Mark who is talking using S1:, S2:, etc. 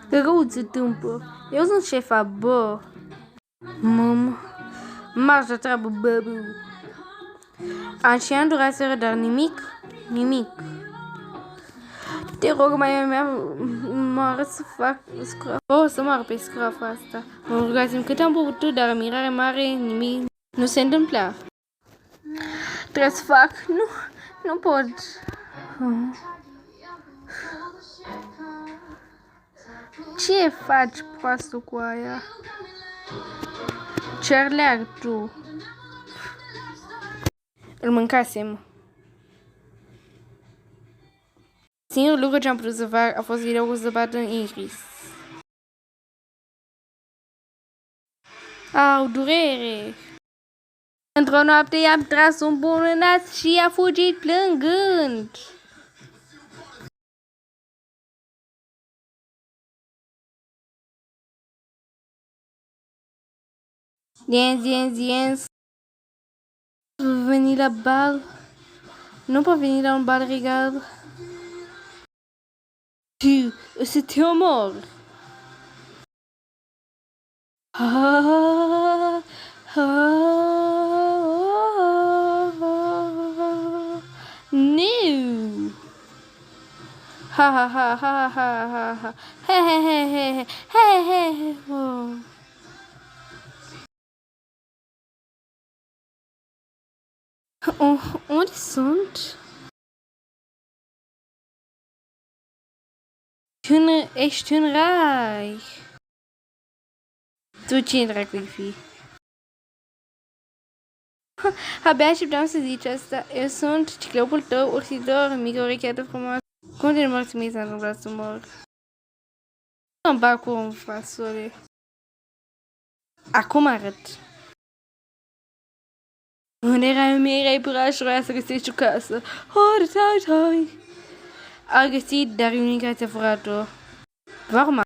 S1: Rău ți tâmpă. Eu sunt șefa, bă. Mamă. Marș de treabă, bă. Ani și ani duraseră, dar nimic. Te rog, mă arăt să fac scroafă. O să mă arăt pe scroafa asta. Mă rugați-mi cât am putut, dar mirare mare, nimic nu se întâmpla. Trebuie să fac. Nu pot. Ce faci, proastă, cu aia? Ce-ar tu? Îl mâncasem. Singurul lucru ce am putut să fac a fost video cu zăpadă în Iris. Au, durere! Într-o noapte i-am tras un bun în nas și a fugit plângând. Jens. Veni la bal. Nu pot veni la un bal regal. Tu, să te omor. Nu. Ha. He. Onde sunt? Ești în rai. Tu ce dracu-i fi? Abia așteptam să zici asta. Eu sunt ciclopul tău, ursitor, mică urecheată frumoasă. Cum de mor mi s-a întâmplat să mor? Îmi bag cu un fasole. Acum arăt. Unde erai puraș, roia să găsești o casă. Hai. A găsit, dar unica ți-a furat-o. Varma.